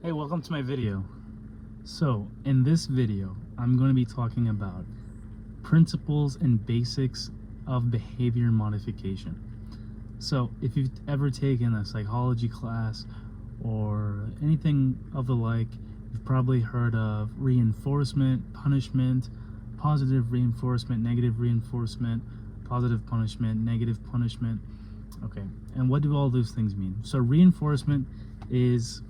Hey, welcome to my video. So, in this video, I'm going to be talking about principles and basics of behavior modification. So, if you've ever taken a psychology class or anything of the like, you've probably heard of reinforcement, punishment, positive reinforcement, negative reinforcement, positive punishment, negative punishment. Okay, and what do all those things mean? So, reinforcement is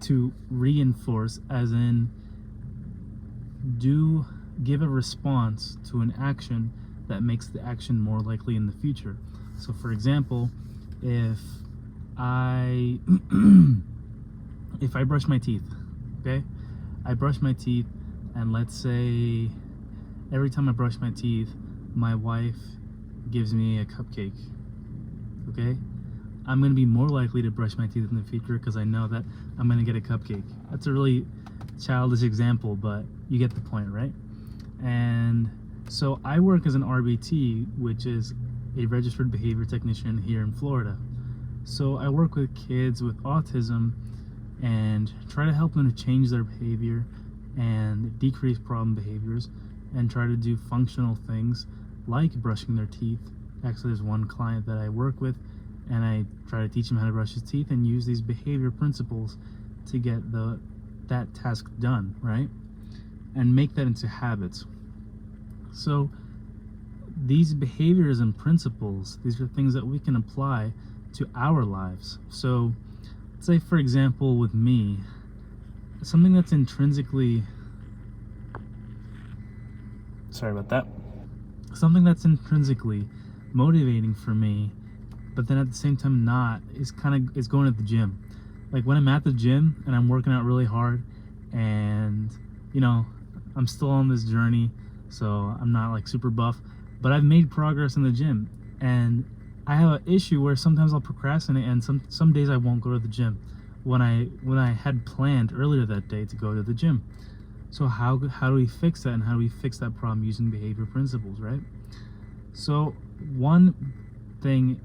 to reinforce, as in give a response to an action that makes the action more likely in the future. So for example, if I if I brush my teeth, okay, I brush my teeth, and let's say every time I brush my teeth my wife gives me a cupcake, okay, I'm going to be more likely to brush my teeth in the future because I know that I'm going to get a cupcake. That's a really childish example, but you get the point, right? And so I work as an RBT, which is a registered behavior technician here in Florida. So I work with kids with autism and try to help them to change their behavior and decrease problem behaviors and try to do functional things like brushing their teeth. Actually, there's one client that I work with, and I try to teach him how to brush his teeth and use these behavior principles to get that task done, right? And make that into habits. So these behaviorism principles, these are things that we can apply to our lives. So let's say, for example, with me, something that's intrinsically motivating for me, but then at the same time not, is going to the gym. Like when I'm at the gym and I'm working out really hard, and I'm still on this journey, so I'm not like super buff, but I've made progress in the gym. And I have an issue where sometimes I'll procrastinate, and some days I won't go to the gym when I had planned earlier that day to go to the gym. So how do we fix that, and how do we fix that problem using behavior principles, right? So one thing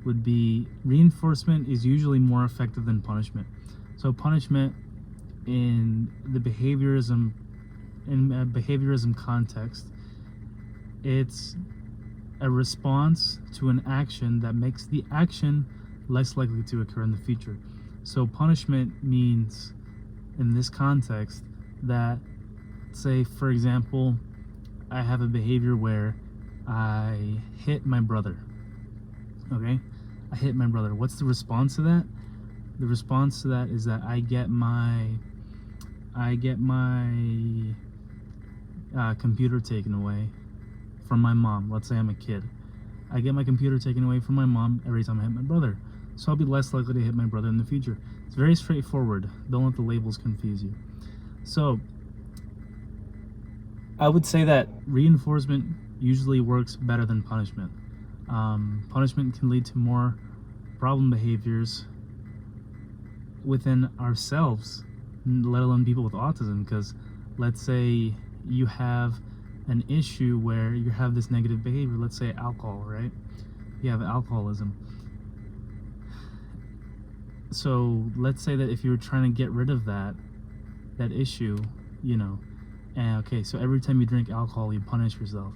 would be reinforcement is usually more effective than punishment. So punishment in a behaviorism context, it's a response to an action that makes the action less likely to occur in the future. So punishment means, in this context, that, say for example, I have a behavior where I hit my brother. Okay, I hit my brother. What's the response to that? The response to that is that I get my computer taken away from my mom. Let's say I'm a kid. I get my computer taken away from my mom every time I hit my brother. So I'll be less likely to hit my brother in the future. It's very straightforward. Don't let the labels confuse you. So I would say that reinforcement usually works better than punishment. Punishment can lead to more problem behaviors within ourselves, let alone people with autism, because let's say you have an issue where you have this negative behavior, let's say alcohol, right? You have alcoholism. So let's say that if you were trying to get rid of that issue, and okay, so every time you drink alcohol you punish yourself.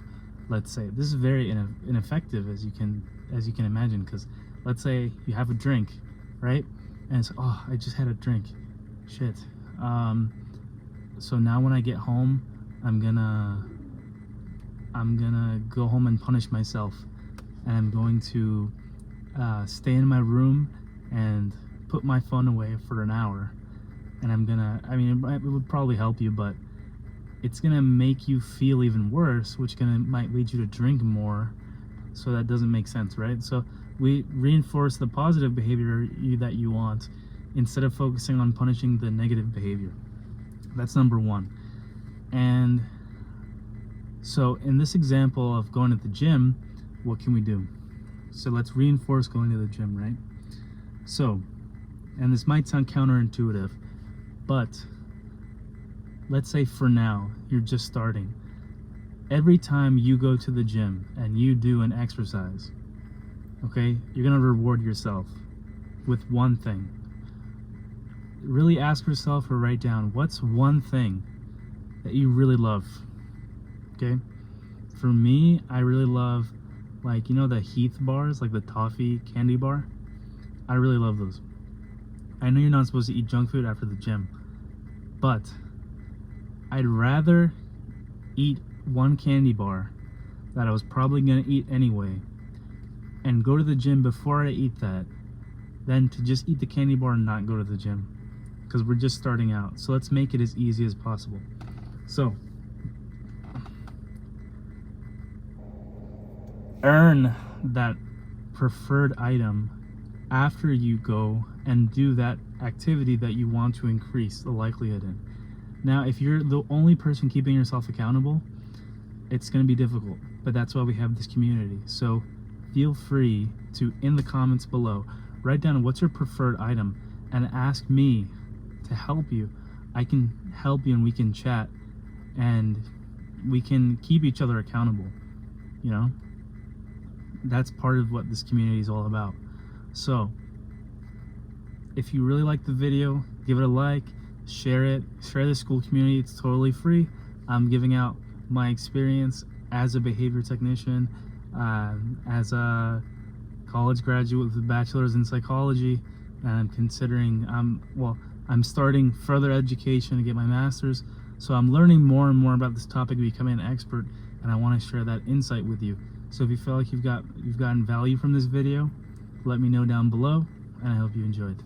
Let's say this is very ineffective, as you can imagine, because let's say you have a drink, right? And it's, oh, I just had a drink, shit. So now when I get home, I'm gonna go home and punish myself, and I'm going to stay in my room and put my phone away for an hour, and it would probably help you, but it's gonna make you feel even worse, which might lead you to drink more. So that doesn't make sense, right? So we reinforce the positive behavior that you want instead of focusing on punishing the negative behavior. That's number one. And so in this example of going to the gym, what can we do? So let's reinforce going to the gym, right? So, and this might sound counterintuitive, but let's say for now, you're just starting. Every time you go to the gym and you do an exercise, okay, you're gonna reward yourself with one thing. really ask yourself or write down, what's one thing that you really love? Okay? For me, I really love, like, you know, the Heath bars, like the toffee candy bar? I really love those. I know you're not supposed to eat junk food after the gym, but I'd rather eat one candy bar that I was probably going to eat anyway and go to the gym before I eat that than to just eat the candy bar and not go to the gym, because we're just starting out. So let's make it as easy as possible. So earn that preferred item after you go and do that activity that you want to increase the likelihood in. Now, if you're the only person keeping yourself accountable, it's going to be difficult, but that's why we have this community. So feel free to, in the comments below, write down what's your preferred item and ask me to help you. I can help you and we can chat and we can keep each other accountable. You know, that's part of what this community is all about. So if you really like the video, give it a like, share it, share the school community. It's totally free. I'm giving out my experience as a behavior technician, as a college graduate with a bachelor's in psychology, and I'm considering, I'm starting further education to get my master's. So I'm learning more and more about this topic, becoming an expert, and I want to share that insight with you. So if you feel like you've gotten value from this video, let me know down below, and I hope you enjoyed.